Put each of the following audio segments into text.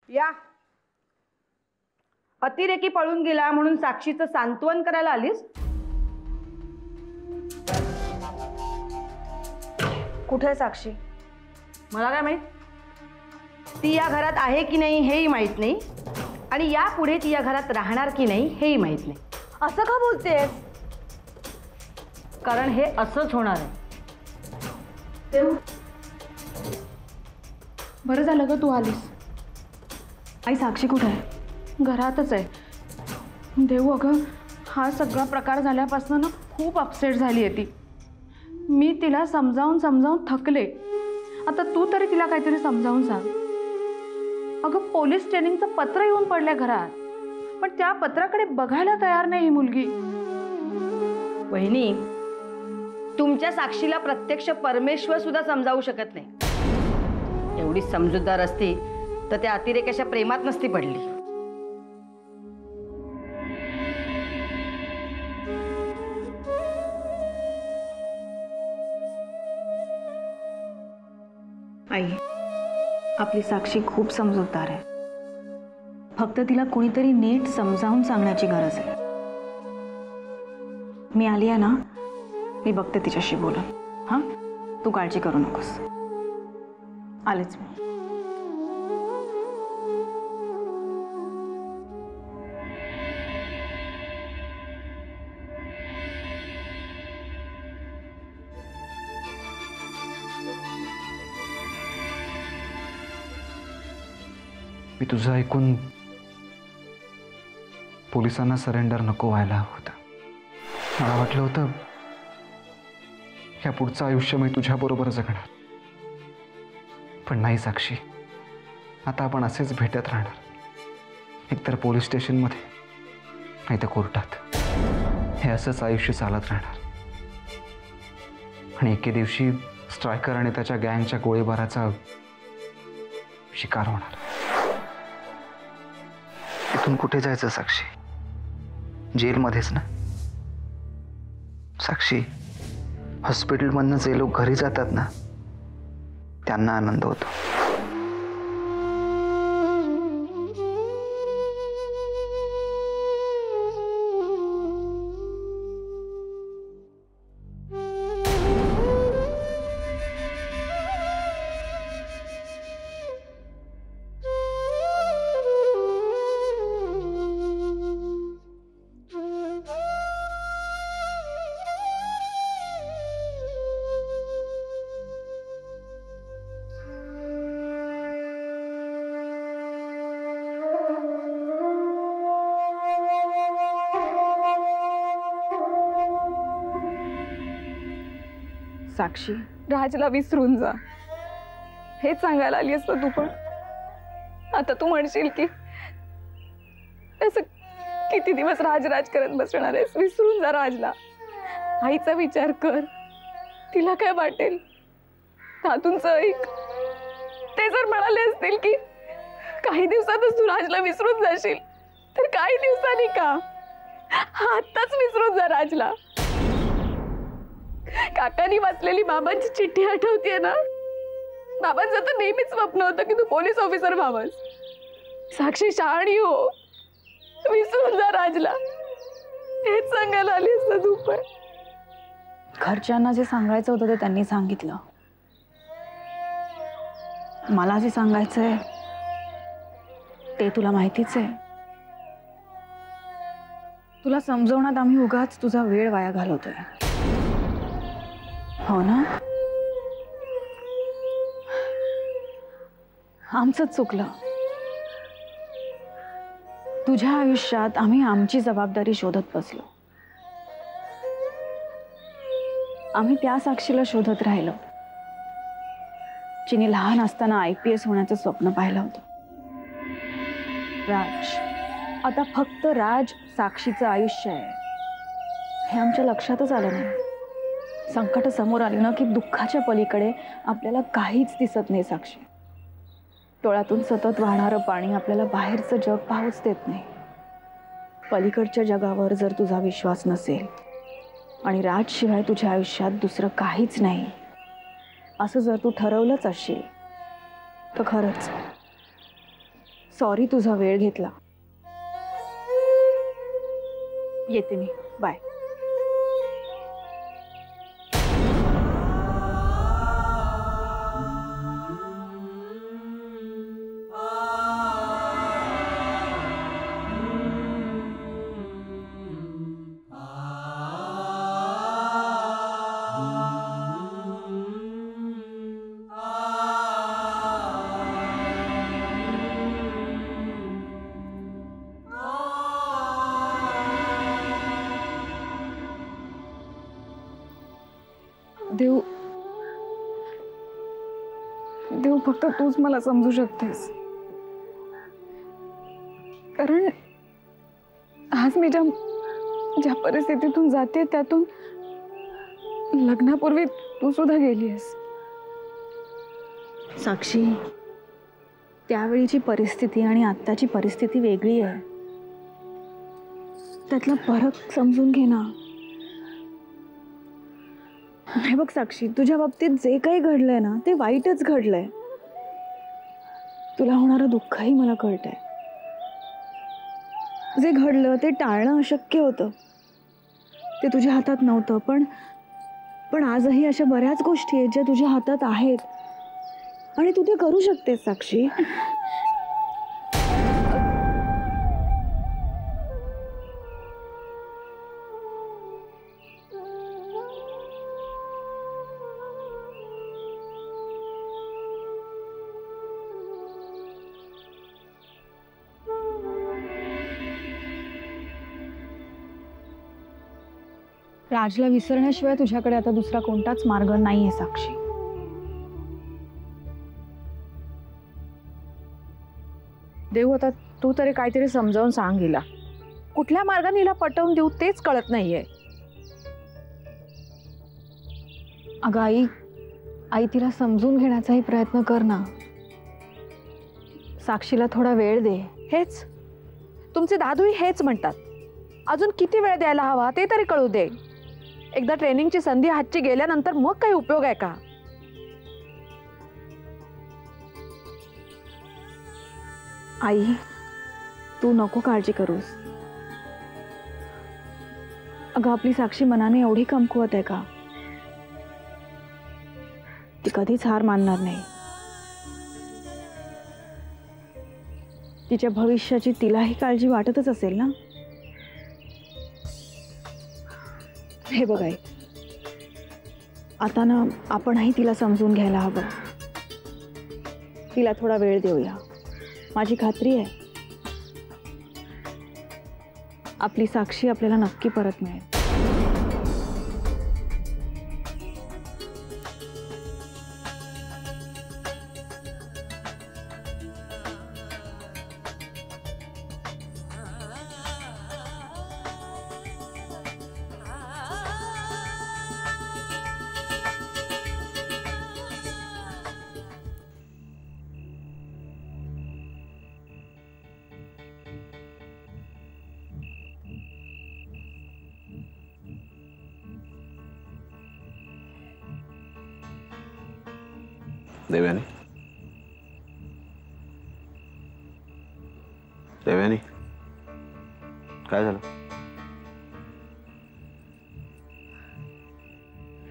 या अतिरेकी पळून गेला म्हणून साक्षीचं सांत्वन करायला आलीस? कुठे आहे साक्षी? मला काय माहित? ती या घरात आहे की नाही हेही माहित नाही आणि यापुढे ती या घरात राहणार की नाही हेही माहित नाही. असं का बोलतेस? कारण हे असंच होणार आहे. बरं झालं ग तू आलीस. आई साक्षी कुठे आहे? घरातच आहे. देऊ अगं, हा सगळा प्रकार झाल्यापासून ना खूप अपसेट झाली आहे ती. मी तिला समजावून समजावून थकले. आता तू तरी तिला काहीतरी समजावून सांग. अगं पोलीस ट्रेनिंगचं पत्र येऊन पडलंय घरात, पण त्या पत्राकडे बघायला तयार नाही ही मुलगी. वहिनी, तुमच्या साक्षीला प्रत्यक्ष परमेश्वर सुद्धा समजावू शकत नाही. एवढी समजूतदार असती तर त्या अतिरेकाच्या प्रेमात नसती पडली. आई, आपली साक्षी खूप समजूतदार आहे. फक्त तिला कोणीतरी नीट समजावून सांगण्याची गरज आहे. मी आली आहे ना, मी बघते तिच्याशी बोलून. हां, तू काळजी करू नकोस. आलेच मी. मी तुझं ऐकून पोलिसांना सरेंडर नको व्हायला हवं होतं. मला वाटलं होतं या पुढचं आयुष्य मी तुझ्याबरोबर जगणार. पण नाही साक्षी, आता आपण असेच भेटत राहणार. एकतर पोलीस स्टेशनमध्ये, नाही तर कोर्टात. हे असंच आयुष्य चालत राहणार आणि एके दिवशी स्ट्रायकर आणि त्याच्या गँगच्या गोळीबाराचा शिकार होणार. इथून कुठे जायचं साक्षी? जेलमध्येच ना? साक्षी, हॉस्पिटलमधनं जे लोक घरी जातात ना, त्यांना आनंद होतो. साक्षी, राजला विसरून जा हेच सांगायला आली असतं तू. पण आता तू म्हणशील की असं किती दिवस राज करत बसणार आहेस? विसरून जा राजला. आईचा विचार कर. तिला काय वाटेल? तातूंचं ऐक. ते जर म्हणाले असतील की काही दिवसातच तू राजला विसरून जाशील, तर काही दिवसांनी का? आत्ताच विसरून जा राजला. काकांनी वाचलेली बाबांची चिठ्ठी आठवतीये ना? बाबांचं तर नेहमीच स्वप्न होतं की तू पोलीस ऑफिसर व्हावंस. साक्षी, शहाणी हो. विसरून जा राजला. हेच सांगायला आली असतं तू. पण घरच्यांना जे सांगायचं होतं ते त्यांनी सांगितलं. मला जे सांगायचंय ते तुला माहितीच आहे. तुला समजवण्यात आम्ही उगाच तुझा वेळ वाया घालवतोय, हो ना? आमचंच चुकलं. तुझ्या आयुष्यात आम्ही आमची जबाबदारी शोधत बसलो. आम्ही त्या साक्षीला शोधत राहिलो जिने लहान असताना IPS होण्याचं स्वप्न पाहिलं होतं. राज, आता फक्त राज साक्षीचं आयुष्य आहे हे आमच्या लक्षातच आलं नाही. संकट समोर आली ना की दुःखाच्या पलीकडे आपल्याला काहीच दिसत नाही साक्षी. डोळ्यातून सतत वाहणारं पाणी आपल्याला बाहेरचं जग पाहूच देत नाही. पलीकडच्या जगावर जर तुझा विश्वास नसेल आणि राजशिवाय तुझ्या आयुष्यात दुसरं काहीच नाही असं जर तू ठरवलंच असशील तर खरंच सॉरी तुझा वेळ घेतला. येते मी. बाय. देव देव फक्त तूच मला समजू शकतेस. कारण आज मी ज्या परिस्थितीतून जाते त्यातून लग्नापूर्वी तू सुद्धा गेलीस. साक्षी, त्यावेळीची परिस्थिती आणि आत्ताची परिस्थिती वेगळी आहे. त्यातला फरक समजून घे ना. नाही बघ साक्षी, तुझ्या बाबतीत जे काही घडलंय ना ते वाईटच घडलंय. तुला होणारं दुःखही मला कळतंय. जे घडलं ते टाळणं अशक्य होतं, ते तुझ्या हातात नव्हतं. पण आजही अशा बऱ्याच गोष्टी आहेत ज्या तुझ्या हातात आहेत आणि तू ते करू शकतेस साक्षी. राजला विसरण्याशिवाय तुझ्याकडे आता दुसरा कोणताच मार्ग नाहीये साक्षी. देऊ, आता तू तरी काहीतरी समजावून सांग हिला. कुठल्या मार्गाने हिला पटवून देऊ तेच कळत नाहीये. अगं आई तिला समजून घेण्याचाही प्रयत्न कर ना. साक्षीला थोडा वेळ दे. हेच तुमचे दादूही हेच म्हणतात. अजून किती वेळ द्यायला हवा ते तरी कळू दे. एकदा ट्रेनिंगची संधी हातची गेल्यानंतर मग काही उपयोग आहे का? आई, तू नको काळजी करूस. अगं आपली साक्षी मनाने एवढी कमकुवत आहे का? ती कधीच हार मानणार नाही. तिच्या भविष्याची तिलाही काळजी वाटतच असेल ना. हे बघ आई, आता ना आपणही तिला समजून घ्यायला हवं. तिला थोडा वेळ देऊया. माझी खात्री आहे आपली साक्षी आपल्याला नक्की परत मिळेल. देवयानी, देवयानी, काय झालं?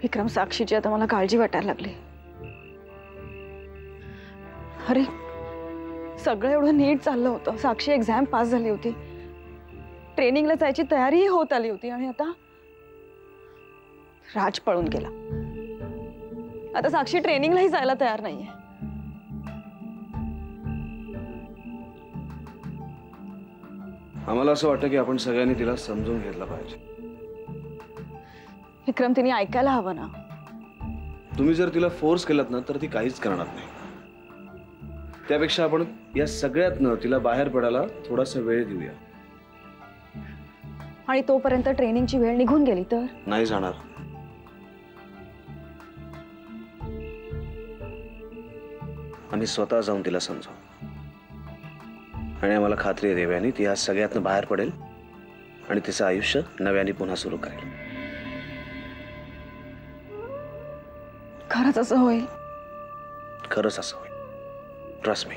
विक्रम, साक्षीची आता मला काळजी वाटायला लागली. अरे सगळं एवढं नीट चाललं होतं. साक्षी एक्झाम पास झाली होती, ट्रेनिंगला जायची तयारीही होत आली होती आणि आता राज पळून गेला. आता साक्षी ट्रेनिंगलाही जायला तयार नाहीये. आम्हाला असं वाटतं की आपण सगळ्यांनी तिला समजून घेतलं पाहिजे. विक्रम, तिने ऐकायला हवं ना. तुम्ही जर तिला फोर्स केलात ना तर ती काहीच करणार नाही. त्यापेक्षा आपण या सगळ्यातनं तिला बाहेर पडायला थोडासा वेळ देऊया. आणि तोपर्यंत ट्रेनिंगची वेळ निघून गेली तर नाही जाणार. आम्ही स्वतः जाऊन तिला समजावू आणि आम्हाला खात्री आहे देवयानी, ती या सगळ्यातनं बाहेर पडेल आणि तिचं आयुष्य नव्याने पुन्हा सुरू करेल. खरंच असं होईल? खरंच असं होईल. Trust me.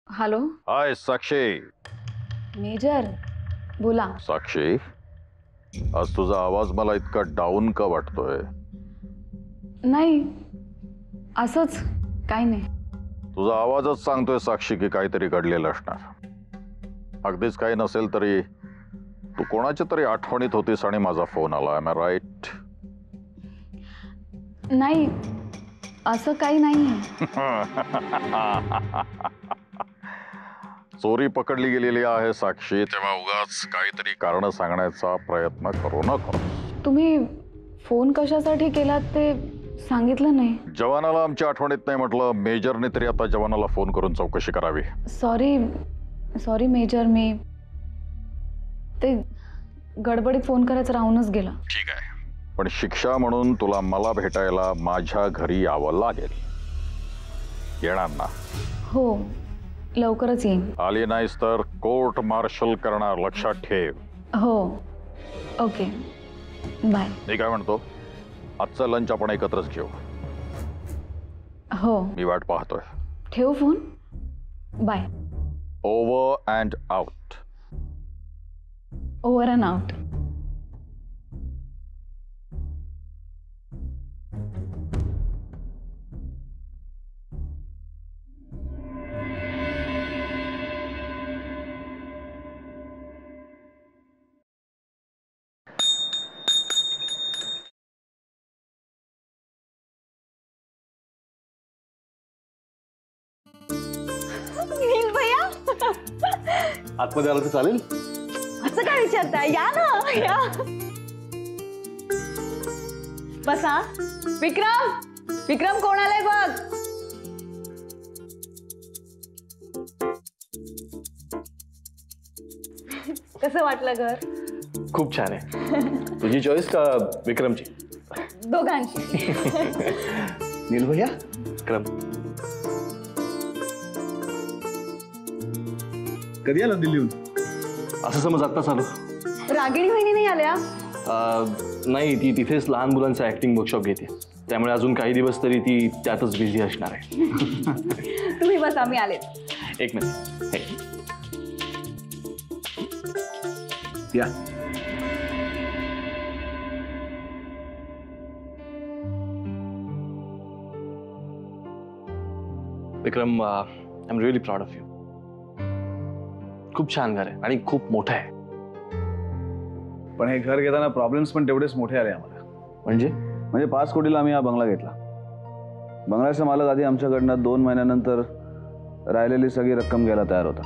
हॅलो हाय साक्षी. मेजर बोला. साक्षी, आज तुझा आवाज मला इतका डाऊन का वाटतोय? नाही असंच काही नाही. तुझा आवाजच सांगतोय साक्षी की काहीतरी घडलेलं असणार. अगदीच काही नसेल तरी तू कोणाच्या तरी आठवणीत होतीस आणि माझा फोन आला. Am I right? नाही असं काही नाही. चोरी पकडली गेलेली आहे साक्षी, तेव्हा उगाच काहीतरी कारण सांगण्याचा प्रयत्न करू नको. तुम्ही फोन कशासाठी केलात ते सांगितलं नाही. जवानाला आमच्या आठवणीत नाही म्हटलं. मेजरने तरी आता जवानाला फोन करून चौकशी करावी. सॉरी मेजर, मी ते गडबडीत फोन करायचं राहूनच गेला. ठीक आहे, पण शिक्षा म्हणून तुला मला भेटायला माझ्या घरी यावं लागेल. येणार ना? हो लवकरच येईन. आली नाहीस तर कोर्ट मार्शल करणार, लक्षात ठेव. हो ओके बाय. मी काय म्हणतो, आजचा लंच आपण एकत्रच घेऊ. हो मी वाट पाहतोय. ठेव phone. Bye. Over and out. Over and out. आतमध्ये आलं तर चालेल? असं काय विचारताय? या ना या. बसा. विक्रम कोण आलाय बघ. कसं वाटलं घर? खूप छान आहे. तुझी चॉईस का विक्रमची? दोघांची. नील भैया, विक्रम कधी आला दिल्लीहून? असं समज आत्ताच आलो. रागिणी वहिनी नाही आल्या? नाही, ती तिथेच लहान मुलांचा ऍक्टिंग वर्कशॉप घेते, त्यामुळे अजून काही दिवस तरी ती त्यातच बिझी असणार आहे. तुम्ही बस, आम्ही आले. एक मिनिट. हे या. Vikram, I am really proud of you. खूप छान घर आहे आणि खूप मोठं आहे. पण हे घर घेताना प्रॉब्लेम्स पण तेवढेच मोठे आले आम्हाला. म्हणजे 5 कोटीला आम्ही हा बंगला घेतला. बंगल्याचा मालक आधी आमच्याकडनं 2 महिन्यानंतर राहिलेली सगळी रक्कम घ्यायला तयार होता,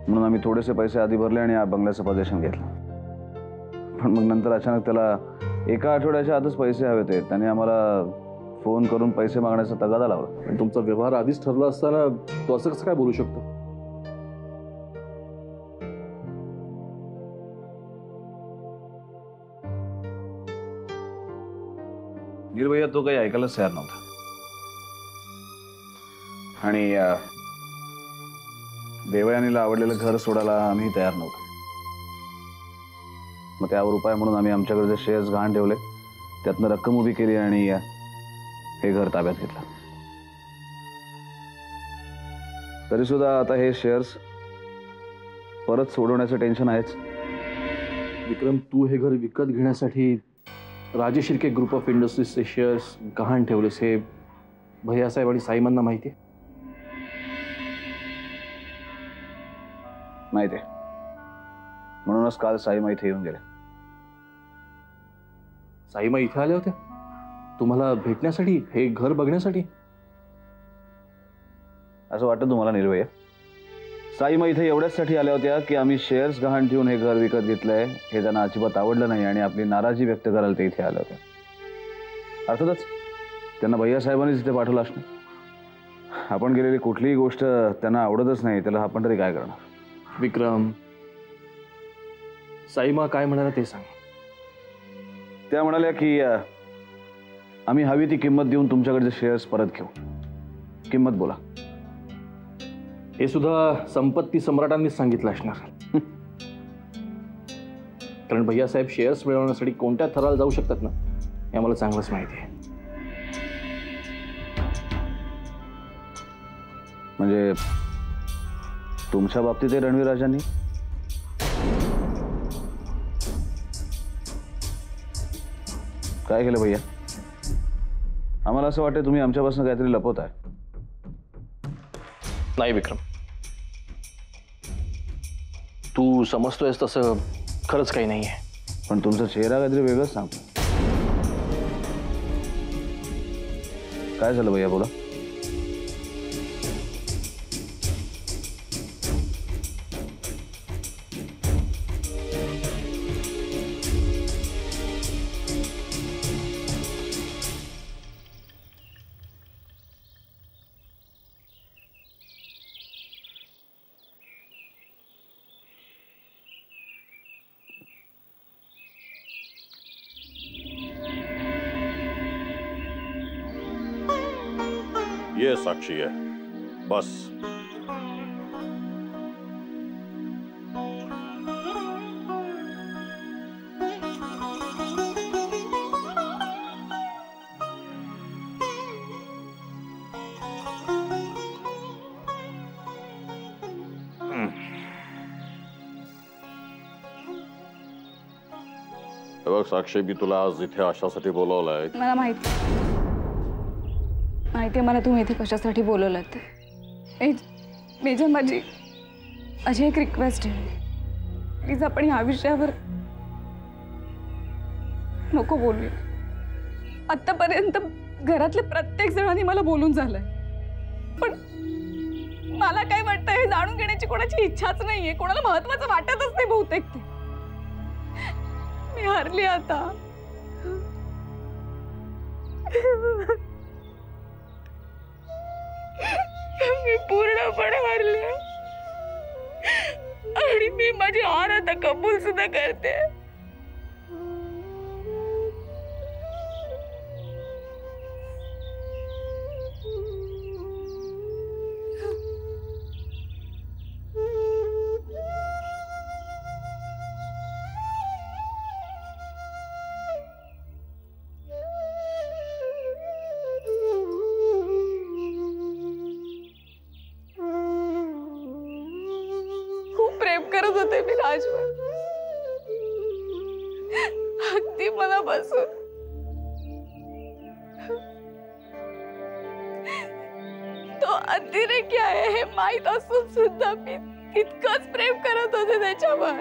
म्हणून आम्ही थोडेसे पैसे आधी भरले आणि या बंगल्याचं पोझिशन घेतलं. पण मग नंतर अचानक त्याला एका आठवड्याच्या आतच पैसे हवे होते. त्याने आम्हाला फोन करून पैसे मागण्याचा तगादा लावला. पण तुमचा व्यवहार आधीच ठरला असताना तो असं कसं काय बोलू शकतो? नील भैया तो काही ऐकायलाच तयार नव्हता. आणि देवयानीला आवडलेलं घर सोडायला आम्ही तयार नव्हतो. मग त्यावर उपाय म्हणून आम्ही आमच्याकडे जे शेअर्स गहाण ठेवले त्यातनं रक्कम उभी केली आणि हे घर ताब्यात घेतलं. तरी सुद्धा आता हे शेअर्स परत सोडवण्याचं टेन्शन आहेच. विक्रम, तू हे घर विकत घेण्यासाठी राजे शिर्के ग्रुप ऑफ इंडस्ट्रीजचे शेअर्स गहाण ठेवलेस, हे भैयासाहेब आणि साईमांना माहिती आहे? माहिती आहे. म्हणूनच काल साईमा इथे येऊन गेले. साईमा इथे आल्या होत्या तुम्हाला भेटण्यासाठी, हे घर बघण्यासाठी? असं वाटतं तुम्हाला नील भैया? साईमा इथे एवढ्याचसाठी आल्या होत्या की आम्ही शेअर्स गहाण ठेवून हे घर विकत घेतलंय हे त्यांना अजिबात आवडलं नाही आणि आपली नाराजी व्यक्त करायला ते इथे आल्या होत्या. अर्थातच त्यांना भैयासाहेबांनीच इथे पाठवलं असणार. आपण केलेली कुठलीही गोष्ट त्यांना आवडतच नाही, त्याला आपण तरी काय करणार? विक्रम, साईमा काय म्हणाला ते सांग. त्या म्हणाल्या की आम्ही हवी ती किंमत देऊन तुमच्याकडचे शेअर्स परत घेऊ. किंमत बोला. हे सुद्धा संपत्ती सम्राटांनीच सांगितलं असणार, कारण भैयासाहेब शेअर्स मिळवण्यासाठी कोणत्या थराला जाऊ शकतात ना, हे आम्हाला चांगलंच माहिती आहे. म्हणजे तुमच्या बाबतीत आहे रणवीर राजांनी? काय केलं भैया? आम्हाला असं वाटतं तुम्ही आमच्यापासून काहीतरी लपवताय. नाही विक्रम, तू समजतोयस तसं खरंच काही नाहीये. पण तुमचा चेहरा काहीतरी वेगळंच सांगतो. काय झालं भैया, बोला. ये साक्षी है, बस. बघ साक्षी, मी तुला आज इथे अशासाठी बोलवलंय. मला माहिती आहे मला तुम्ही इथे कशासाठी बोलवलं ते. मेजर, माझी एक रिक्वेस्ट आहे. प्लीज आपण ह्या विषयावर नको बोलूया. आतापर्यंत घरातल्या प्रत्येक जणांनी मला बोलून झालंय, पण मला काय वाटतं हे जाणून घेण्याची कोणाची इच्छाच नाहीये. कोणाला महत्वाचं वाटतच नाही बहुतेक. ते मी हारली आता. मी पूर्णपणे हारले आणि मी माझी हार आता कबूल सुद्धा करते. करत होते मी राजवर, अगदी मनापासून. तो अतिरेकी आहे हे माहित असून सुद्धा मी तितकंच प्रेम करत होते त्याच्यावर.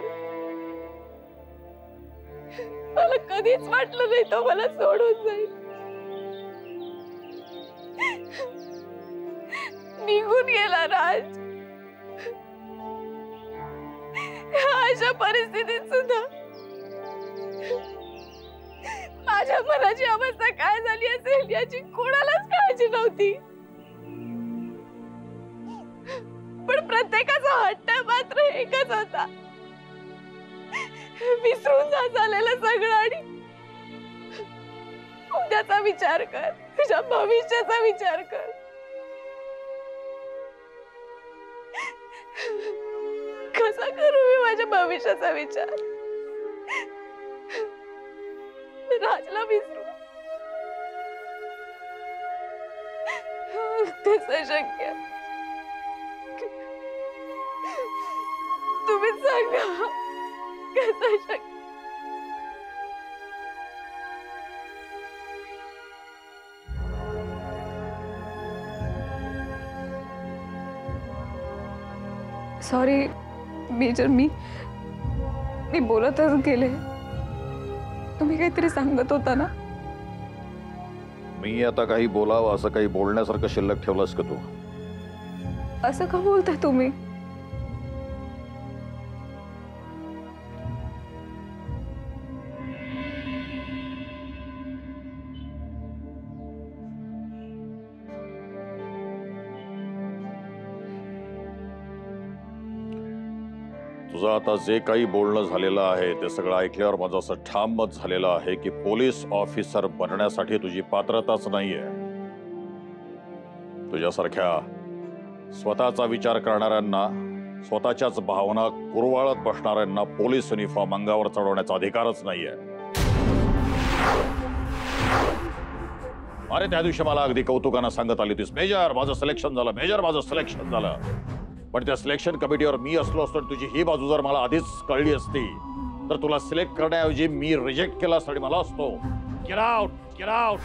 मला कधीच वाटलं नाही तो मला सोडून जाईल. निघून गेला राज. अशा परिस्थितीत सुद्धा माझ्या मनाची अवस्था काय झाली असेल याची कोणालाच काळजी नव्हती. पण प्रत्येकाचा हट्ट मात्र एकच होता, विसरून जा झालेलं सगळं आणि उद्याचा विचार कर, तुझ्या भविष्याचा विचार कर. कसा करू मी माझ्या भविष्याचा विचार? राजला विसरू कसं शक्य? तुम्ही सांगा कसं शक्य? सॉरी मेजर, मी बोलतच गेले. तुम्ही काहीतरी सांगत होता ना. मी आता काही बोलावं असं काही बोलण्यासारखं शिल्लक ठेवलंस का तू? असं का बोलताय तुम्ही? तुझं आता जे काही बोलणं झालेलं आहे ते सगळं ऐकल्यावर माझं असं ठाम मत झालेलं आहे की पोलीस ऑफिसर बनण्यासाठी तुझी पात्रताच नाहीये. तुझ्यासारख्या स्वतःचा विचार करणाऱ्यांना, स्वतःच्याच भावना कुरवाळत बसणाऱ्यांना पोलीस युनिफॉर्म अंगावर चढवण्याचा अधिकारच नाहीये. अरे त्या दिवशी मला अगदी कौतुकानं सांगत आली होतीस, मेजर माझं सिलेक्शन झालं, मेजर माझं सिलेक्शन झालं. पण त्या सिलेक्शन कमिटीवर मी असलो असतो आणि तुझी ही बाजू जर मला आधीच कळली असती तर तुला सिलेक्ट करण्याऐवजी मी रिजेक्ट केला असता आणि मला असतो. Get out, get out.